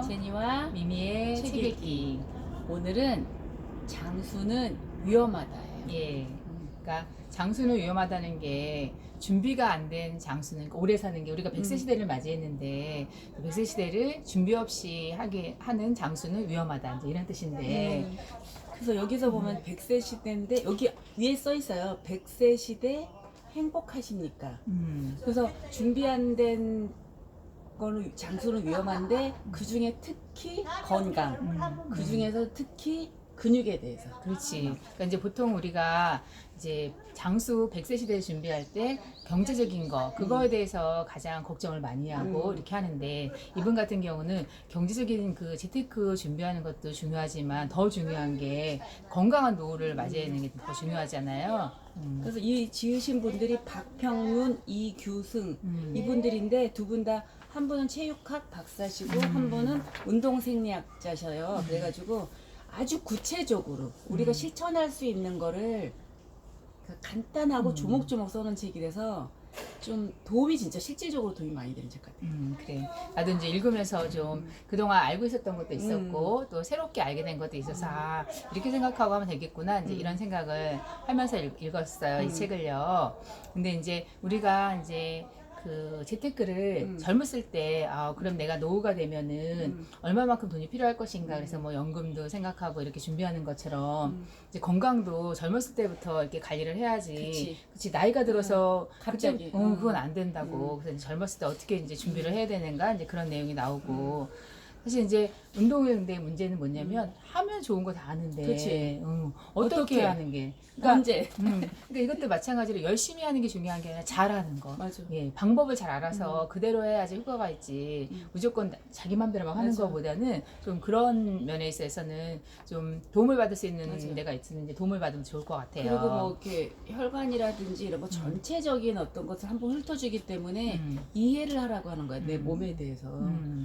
제니와 미미의 책 책 읽기. 읽기. 오늘은 장수는 위험하다예요. 예. 그러니까 장수는 위험하다는 게 준비가 안 된 장수는 오래 사는 게 우리가 100세 시대를 맞이했는데 그 100세 시대를 준비 없이 하는 장수는 위험하다. 이제 이런 뜻인데 그래서 여기서 보면 100세 시대인데 여기 위에 써 있어요. 100세 시대 행복하십니까? 그래서 준비 안 된 거는 장수는 위험한데 그 중에 특히 건강, 그 중에서 특히 근육에 대해서. 그렇지. 그러니까 이제 보통 우리가 이제 장수 100세 시대를 준비할 때 경제적인 거 그거에 대해서 가장 걱정을 많이 하고 이렇게 하는데 이분 같은 경우는 경제적인 그 재테크 준비하는 것도 중요하지만 더 중요한 게 건강한 노후를 맞이하는 게 더 중요하잖아요. 그래서 이 지으신 분들이 박평윤, 이규승 이분들인데 두 분 다 한 분은 체육학 박사시고 한 분은 운동생리학자셔요. 그래가지고 아주 구체적으로 우리가 실천할 수 있는 거를 간단하고 조목조목 써놓은 책이라서 좀 도움이 진짜 실질적으로 도움이 많이 되는 책 같아요. 그래. 나도 이제 읽으면서 좀 그동안 알고 있었던 것도 있었고 또 새롭게 알게 된 것도 있어서 아, 이렇게 생각하고 하면 되겠구나 이제 이런 생각을 하면서 읽었어요. 이 책을요. 근데 이제 우리가 이제 그 재테크를 젊었을 때 아, 그럼 내가 노후가 되면은 얼마만큼 돈이 필요할 것인가 그래서 뭐 연금도 생각하고 이렇게 준비하는 것처럼 이제 건강도 젊었을 때부터 이렇게 관리를 해야지. 그치 나이가 들어서 갑자기. 그건 안 된다고. 그래서 이제 젊었을 때 어떻게 이제 준비를 해야 되는가 이제 그런 내용이 나오고. 사실 이제 운동의 근데 문제는 뭐냐면 하면 좋은 거 다 아는데 그치. 어떻게 어떻게? 하는 게 언제? 그러니까 이것도 마찬가지로 열심히 하는 게 중요한 게 아니라 잘하는 거. 맞아. 예, 방법을 잘 알아서 그대로 해야지 효과가 있지. 무조건 자기 맘대로 막 하는 맞아. 것보다는 좀 그런 면에 있어서는 좀 도움을 받을 수 있는 맞아. 데가 있는데 도움을 받으면 좋을 것 같아요. 그리고 뭐 이렇게 혈관이라든지 이런 뭐 전체적인 어떤 것을 한번 훑어주기 때문에 이해를 하라고 하는 거야. 내 몸에 대해서.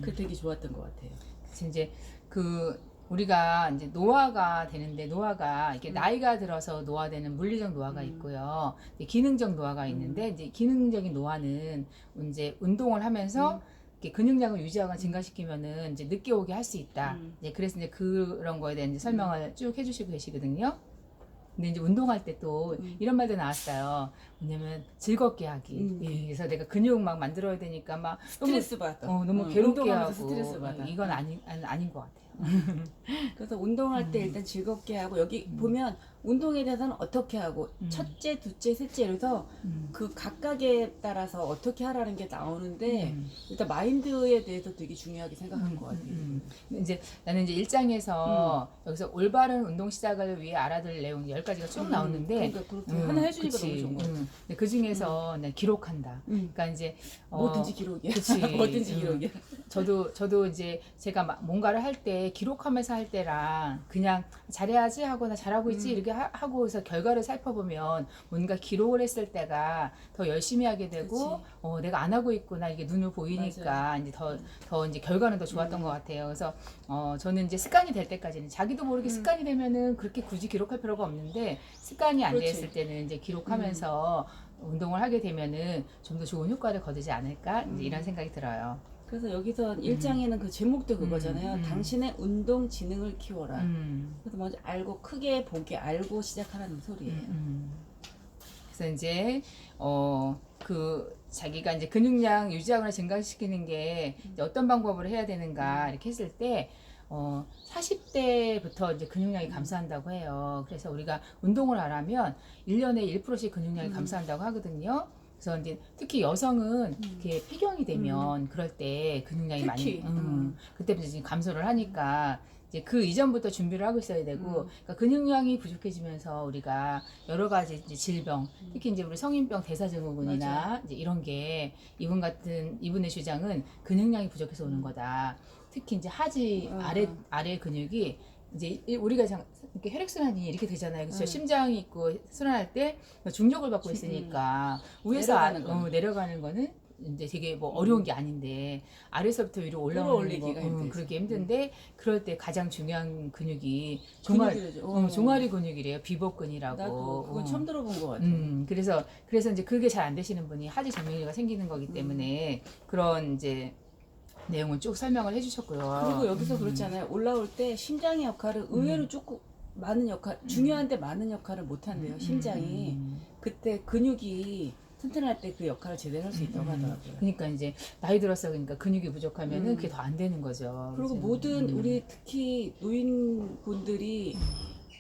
그게 되게 좋았던 것 같아요. 그래서 이제 그 우리가 이제 노화가 되는데 노화가 이렇게 나이가 들어서 노화되는 물리적 노화가 있고요. 이제 기능적 노화가 있는데 이제 기능적인 노화는 이제 운동을 하면서 이렇게 근육량을 유지하거나 증가시키면은 이제 늦게 오게 할 수 있다. 이제 그래서 이제 그런 거에 대한 이제 설명을 쭉 해주시고 계시거든요. 근데 이제 운동할 때 또 이런 말도 나왔어요. 뭐냐면 즐겁게 하기. 예, 그래서 내가 근육 막 만들어야 되니까 막 스트레스 받아. 너무 괴롭게 운동하면서 하고 스트레스 받아. 이건 아닌 것 같아요. 그래서 운동할 때 일단 즐겁게 하고 여기 보면 운동에 대해서는 어떻게 하고 첫째, 둘째, 셋째 이래서 그 각각에 따라서 어떻게 하라는 게 나오는데 일단 마인드에 대해서 되게 중요하게 생각한 것 같아요. 이제 나는 이제 1장에서 여기서 올바른 운동 시작을 위해 알아둘 내용 10가지가 쭉 나오는데 그러니까 그렇게 하나 해주니까 너무 좋은 것 같아요. 근데 그 중에서 난 기록한다. 그러니까 이제 뭐든지 기록이야. 그치. 뭐든지 기록이야. 저도 이제 제가 막 뭔가를 할 때 기록하면서 할 때랑 그냥 잘해야지 하고 나 잘하고 있지 이렇게 하고서 결과를 살펴보면 뭔가 기록을 했을 때가 더 열심히 하게 되고 내가 안 하고 있구나 이게 눈으로 보이니까 맞아요. 이제 더 이제 결과는 더 좋았던 것 같아요. 그래서 저는 이제 습관이 될 때까지는 자기도 모르게 습관이 되면은 그렇게 굳이 기록할 필요가 없는데 습관이 안 그렇지. 됐을 때는 이제 기록하면서 운동을 하게 되면은 좀 더 좋은 효과를 거두지 않을까 이제 이런 생각이 들어요. 그래서 여기서 1장에는 그 제목도 그거잖아요. 당신의 운동 지능을 키워라. 그래서 먼저 알고 크게 보게 알고 시작하라는 소리예요. 그래서 이제 그 자기가 이제 근육량 유지하거나 증가시키는 게 이제 어떤 방법으로 해야 되는가 이렇게 했을 때 40대부터 이제 근육량이 감소한다고 해요. 그래서 우리가 운동을 안 하면 1년에 1%씩 근육량이 감소한다고 하거든요. 그래서 이제 특히 여성은 이렇게 폐경이 되면 그럴 때 근육량이 특히. 많이 그때부터 지금 감소를 하니까 이제 그 이전부터 준비를 하고 있어야 되고 그러니까 근육량이 부족해지면서 우리가 여러 가지 이제 질병 특히 이제 우리 성인병 대사증후군이나 이제 이런 게 이분의 주장은 근육량이 부족해서 오는 거다. 특히 이제 하지 아래 근육이 이제 우리가 이렇게 혈액순환이 이렇게 되잖아요. 그렇죠? 심장이 있고 순환할 때 중력을 받고 있으니까 위에서 내려가는 거는 이제 되게 뭐 어려운 게 아닌데 아래서부터 위로 올라오는 끌어올리기가 힘들지. 그렇게 힘든데 그럴 때 가장 중요한 근육이 근육이래죠. 종아리 근육이래요. 비복근이라고. 나도 그건 처음 들어본 것 같아. 그래서 이제 그게 잘 안 되시는 분이 하지 정맥류가 생기는 거기 때문에 그런 이제 내용을 쭉 설명을 해주셨고요. 그리고 여기서 그렇잖아요. 올라올 때 심장의 역할을 의외로 조금 많은 역할, 중요한데 많은 역할을 못 한대요. 심장이. 그때 근육이 튼튼할 때 그 역할을 제대로 할 수 있다고 하더라고요. 그러니까 이제 나이 들어서 그러니까 근육이 부족하면은 그게 더 안 되는 거죠. 그리고 이제. 모든 우리 특히 노인분들이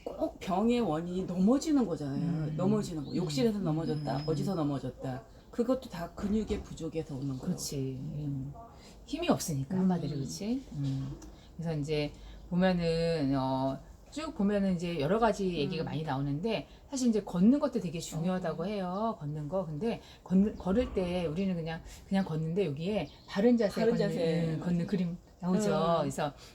꼭 병의 원인이 넘어지는 거잖아요. 넘어지는 거. 욕실에서 넘어졌다. 어디서 넘어졌다. 그것도 다 근육의 부족에서 오는 거예요. 그렇지. 힘이 없으니까 한마디로 그렇지. 그래서 이제 보면은 쭉 보면은 이제 여러 가지 얘기가 많이 나오는데 사실 이제 걷는 것도 되게 중요하다고 해요. 걷는 거. 근데 걸을 때 우리는 그냥 걷는데 여기에 바른 자세 바른 걷는, 자세. 걷는 그림 나오죠.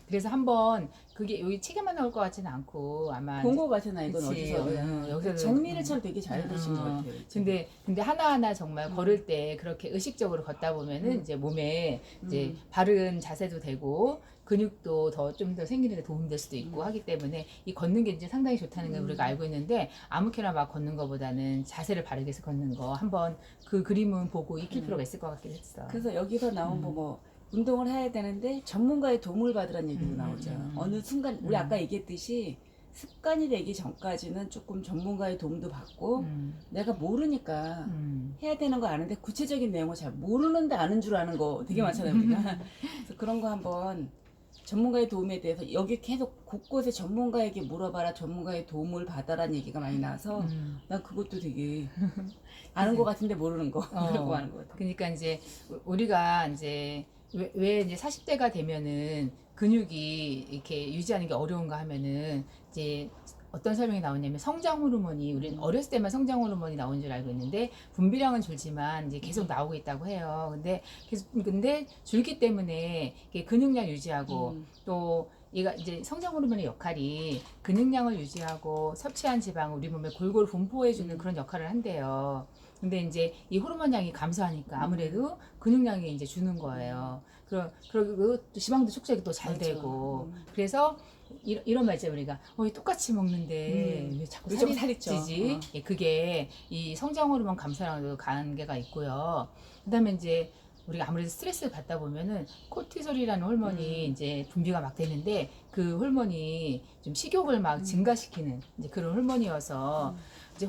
그래서 한번 그게 여기 책에만 나올 것 같지는 않고 아마 본 거 같아 나 이건 그치. 어디서 여기서 정리를 참 되게 잘 해주신 것 같아요. 근데 하나하나 정말 걸을 때 그렇게 의식적으로 걷다 보면은 이제 몸에 이제 바른 자세도 되고 근육도 좀 더 생기는 데 도움될 수도 있고 하기 때문에 이 걷는 게 이제 상당히 좋다는 걸 우리가 알고 있는데 아무렇게나 막 걷는 거보다는 자세를 바르게 해서 걷는 거 한번 그 그림은 보고 익힐 필요가 있을 것 같긴 했어. 그래서 여기서 나온 뭐 운동을 해야 되는데 전문가의 도움을 받으라는 얘기도 나오죠. 어느 순간 우리 아까 얘기했듯이 습관이 되기 전까지는 조금 전문가의 도움도 받고 내가 모르니까 해야 되는 거 아는데 구체적인 내용을 잘 모르는데 아는 줄 아는 거 되게 많잖아요 우리가. 그래서 그런 거 한번 전문가의 도움에 대해서 여기 계속 곳곳에 전문가에게 물어봐라 전문가의 도움을 받아라는 얘기가 많이 나와서 난 그것도 되게 아는 거 같은데 모르는 거 그러고 하는 거 같아. 그러니까 이제 우리가 이제 왜 이제 40대가 되면은 근육이 이렇게 유지하는 게 어려운가 하면은 이제 어떤 설명이 나오냐면 성장 호르몬이 우리는 어렸을 때만 성장 호르몬이 나오는 줄 알고 있는데 분비량은 줄지만 이제 계속 나오고 있다고 해요. 근데 줄기 때문에 이게 근육량 유지하고 또 얘가 이제 성장 호르몬의 역할이 근육량을 유지하고 섭취한 지방을 우리 몸에 골고루 분포해주는 그런 역할을 한대요. 근데 이제 이 호르몬 양이 감소하니까 아무래도 근육량이 이제 주는 거예요. 그리고 또 지방도 축적이 또 잘 되고 그래서 이런 말 있잖아요. 우리가 똑같이 먹는데 왜 자꾸 살이 찌지? 예, 그게 이 성장 호르몬 감소랑도 관계가 있고요. 그다음에 이제 우리가 아무래도 스트레스를 받다 보면은 코티솔이라는 호르몬이 이제 분비가 막 되는데 그 호르몬이 좀 식욕을 막 증가시키는 이제 그런 호르몬이어서 이제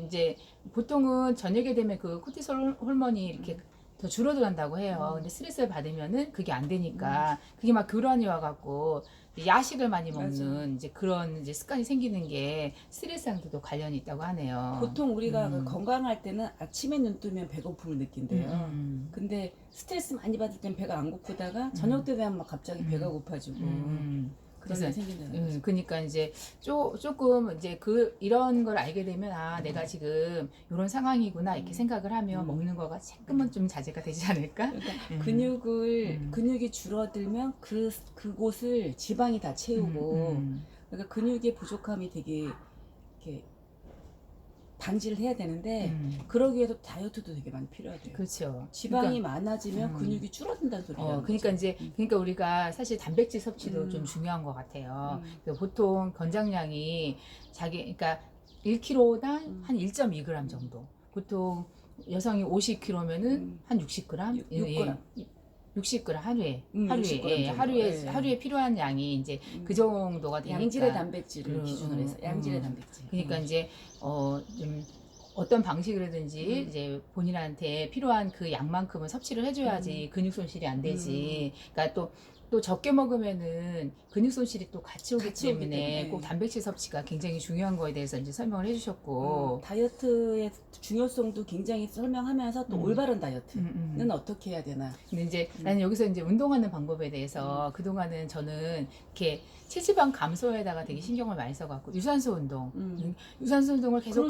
이제 보통은 저녁에 되면 그 코티솔 호르몬이 이렇게 더 줄어들어간다고 해요. 근데 스트레스를 받으면은 그게 안 되니까 그게 막 교란이 와갖고 야식을 많이 먹는 이제 그런 이제 습관이 생기는 게 스트레스랑도 관련이 있다고 하네요. 보통 우리가 그 건강할 때는 아침에 눈 뜨면 배고픔을 느낀대요. 근데 스트레스 많이 받을 땐 배가 안 고프다가 저녁 때 되면 막 갑자기 배가 고파지고 그런 게 생긴다는 거죠. 그러니까 이제 조금 이제 이런 걸 알게 되면 내가 지금 이런 상황이구나 이렇게 생각을 하면 먹는 거가 조금은 좀 자제가 되지 않을까? 그러니까 근육이 줄어들면 그곳을 지방이 다 채우고 그러니까 근육의 부족함이 되게 이렇게 방지를 해야 되는데 그러기 위해서 다이어트도 되게 많이 필요하대요. 그렇죠. 지방이 많아지면 근육이 줄어든다는 소리예요. 그러니까 우리가 사실 단백질 섭취도 좀 중요한 것 같아요. 보통 권장량이 그러니까 1kg당 한 1.2g 정도. 보통 여성이 50kg면은 한 60g? 6g. 60g 하루에 60g 정도. 하루에 필요한 양이 이제 그 정도가 되니까 양질의 단백질을 기준으로 해서 양질의 단백질. 그러니까 이제 좀 어떤 방식이라든지 이제 본인한테 필요한 그 양만큼은 섭취를 해줘야지 근육 손실이 안 되지. 그러니까 또 적게 먹으면은 근육 손실이 또 같이 오기 때문에 꼭 단백질 섭취가 굉장히 중요한 거에 대해서 이제 설명을 해주셨고 다이어트의 중요성도 굉장히 설명하면서 또 올바른 다이어트는 어떻게 해야 되나. 근데 이제 나는 여기서 이제 운동하는 방법에 대해서 그동안은 저는 이렇게 체지방 감소에다가 되게 신경을 많이 써갖고 유산소 운동, 유산소 운동을 계속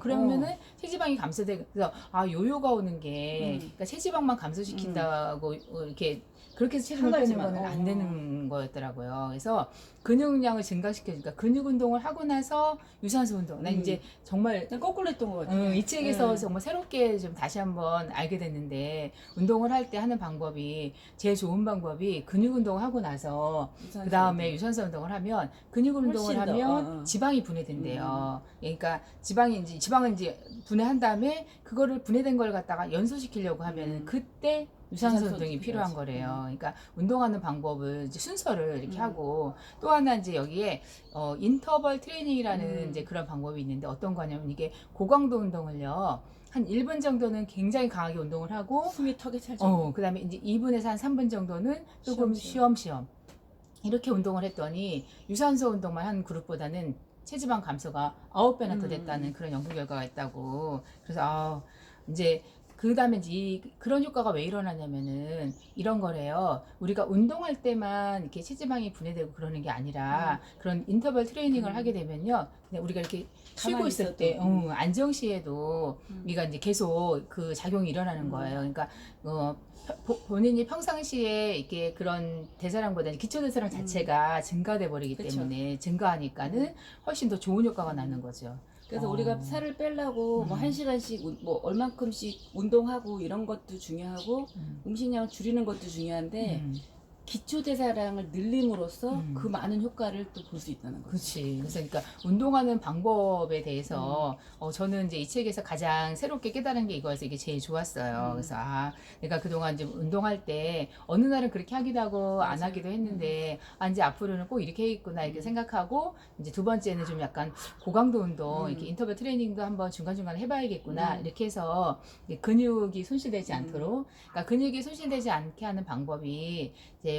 그러면은 체지방이 감소돼. 그래서 요요가 오는 게 그러니까 체지방만 감소시킨다고 이렇게 그렇게 해서 체중을 빼는 거는 안 되는 거였더라고요. 그래서 근육량을 증가시켜주니까 근육 운동을 하고 나서 유산소 운동. 난 이제 정말 거꾸로 했던 것 같아요. 이 책에서 정말 새롭게 좀 다시 한번 알게 됐는데 운동을 할 때 하는 방법이 제일 좋은 방법이 근육 운동을 하고 나서 그 다음에 유산소 운동을 하면 근육 운동을 하면 지방이 분해된대요. 그러니까 지방은 이제 분해한 다음에 그거를 분해된 걸 갖다가 연소시키려고 하면 그때 유산소 운동이 필요한 필요하지. 거래요. 그러니까 운동하는 방법을 이제 순서를 이렇게 음. 하고 또 하나 이제 여기에 인터벌 트레이닝이라는 음. 이제 그런 방법이 있는데 어떤 거냐면 이게 고강도 운동을요. 한 1분 정도는 굉장히 강하게 운동을 하고 숨이 턱에 찰 정도. 그다음에 이제 2분에서 한 3분 정도는 조금 쉬엄쉬엄 이렇게 운동을 했더니 유산소 운동만 한 그룹보다는 체지방 감소가 9배나 더 됐다는 그런 연구 결과가 있다고. 그래서 이제 그다음에 이제 그런 효과가 왜 일어나냐면은 이런 거래요. 우리가 운동할 때만 이렇게 체지방이 분해되고 그러는 게 아니라 그런 인터벌 트레이닝을 하게 되면요. 그냥 우리가 이렇게 쉬고 가만히 있을 있어도. 때 안정시에도 우리가 이제 계속 그 작용이 일어나는 거예요. 그러니까 본인이 평상시에 이렇게 그런 대사량보다 기초 대사량 자체가 증가돼 버리기 그쵸. 때문에 증가하니까는 훨씬 더 좋은 효과가 나는 거죠. 그래서 우리가 살을 빼려고 뭐 1시간씩 뭐 얼만큼씩 운동하고 이런 것도 중요하고 음식량을 줄이는 것도 중요한데 기초 대사량을 늘림으로써 그 많은 효과를 또 볼 수 있다는 거죠. 그렇지. 그래서 그러니까 운동하는 방법에 대해서 저는 이제 이 책에서 가장 새롭게 깨달은 게 이거여서 이게 제일 좋았어요. 그래서 내가 그동안 이제 운동할 때 어느 날은 그렇게 하기도 하고 안 맞아요. 하기도 했는데 이제 앞으로는 꼭 이렇게 해야겠구나 이렇게 생각하고 이제 두 번째는 좀 약간 고강도 운동 이렇게 인터벌 트레이닝도 한번 중간중간 해봐야겠구나 이렇게 해서 이게 근육이 손실되지 않도록 그러니까 근육이 손실되지 않게 하는 방법이 이제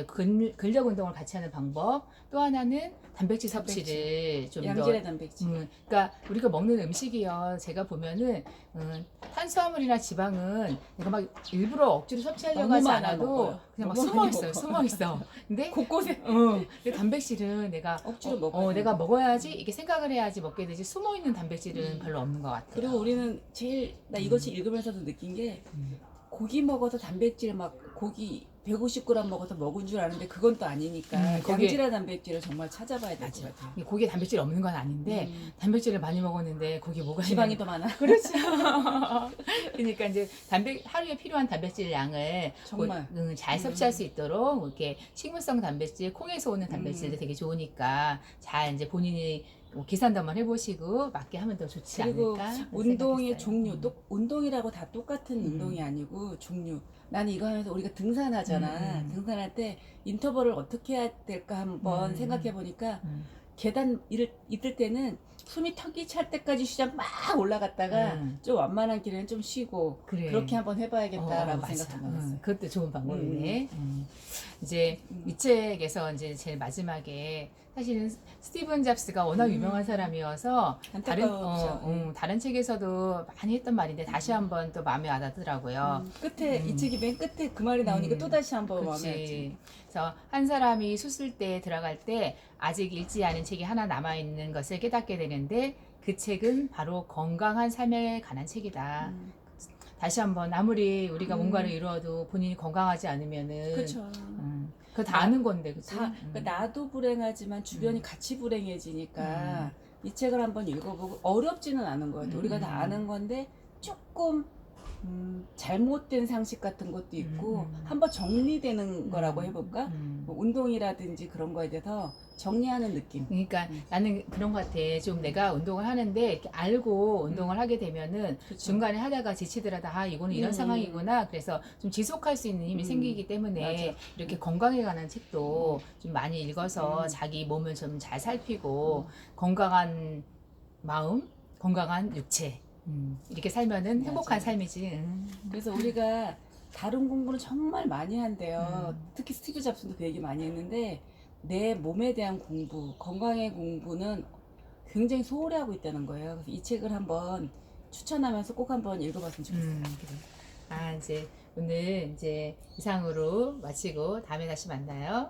근력 운동을 같이 하는 방법 또 하나는 단백질 섭취를 좀 더 양질의 단백질. 그러니까 우리가 먹는 음식이요. 제가 보면은 탄수화물이나 지방은 내가 막 일부러 억지로 섭취하려고 너무 하지 많이 않아도 먹어요. 그냥 막 너무 숨어 많이 있어요. 먹어. 숨어 있어. 근데 곳곳에 근데 단백질은 내가 억지로 먹어야 내가 되는 먹어야지 이게 생각을 해야지 먹게 되지 숨어 있는 단백질은 별로 없는 것 같아요. 그리고 우리는 제일 나 이것을 읽으면서도 느낀 게 고기 먹어서 단백질 막 고기 150g 먹어서 먹은 줄 아는데 그건 또 아니니까 거기에- 양질의 단백질을 정말 찾아봐야 될 것 같아요. 이 고기에 단백질 없는 건 아닌데 단백질을 많이 먹었는데 거기에 뭐가 지방이 있냐면 더 많아. 그렇죠. 그러니까 이제 하루에 필요한 단백질 양을 정말. 잘 섭취할 수 있도록 이렇게 식물성 단백질, 콩에서 오는 단백질도 되게 좋으니까 잘 이제 본인이 계산도 한번 해보시고 맞게 하면 더 좋지 그리고 않을까? 그런 운동의 생각했어요. 종류, 또 운동이라고 다 똑같은 운동이 아니고 종류. 나는 이거 하면서 우리가 등산하잖아. 등산할 때 인터벌을 어떻게 해야 될까 한번 생각해 보니까 계단 이럴 때는 숨이 턱이 찰 때까지 시작 막 올라갔다가 좀 완만한 길에는 좀 쉬고 그래. 그렇게 한번 해봐야겠다라고 맞아. 생각한 거였어요. 그것도 좋은 방법이네. 이제 이 책에서 이제 제일 마지막에 사실은 스티븐 잡스가 워낙 유명한 사람이어서 다른 책에서도 많이 했던 말인데 다시 한번 또 마음에 와닿더라고요. 끝에 이 책이 맨 끝에 그 말이 나오니까 또 다시 한번 마음에 그렇지. 왔지. 그래서 한 사람이 수술대에 들어갈 때 아직 읽지 않은 책이 하나 남아 있는 것을 깨닫게 되는데 그 책은 바로 건강한 삶에 관한 책이다. 다시 한번 아무리 우리가 뭔가를 이루어도 본인이 건강하지 않으면은 그렇죠. 그거 다 아는 건데 그치? 그러니까 나도 불행하지만 주변이 같이 불행해지니까 이 책을 한번 읽어보고 어렵지는 않은 것 같아요. 우리가 다 아는 건데 조금 잘못된 상식 같은 것도 있고 한번 정리되는 거라고 해볼까? 뭐 운동이라든지 그런 거에 대해서 정리하는 느낌. 그러니까 나는 그런 것 같아. 좀 내가 운동을 하는데 이렇게 알고 운동을 하게 되면은 그쵸. 중간에 하다가 지치더라도 이거는 이런 상황이구나. 그래서 좀 지속할 수 있는 힘이 생기기 때문에 맞아. 이렇게 건강에 관한 책도 좀 많이 읽어서 자기 몸을 좀 잘 살피고 건강한 마음, 건강한 육체 이렇게 살면은 행복한 삶이지. 그래서 우리가 다른 공부는 정말 많이 한대요. 특히 스티브 잡스도 그 얘기 많이 했는데 내 몸에 대한 공부, 건강의 공부는 굉장히 소홀히 하고 있다는 거예요. 그래서 이 책을 한번 추천하면서 꼭 한번 읽어봤으면 좋겠어요. 그래. 이제 오늘 이제 이상으로 마치고 다음에 다시 만나요.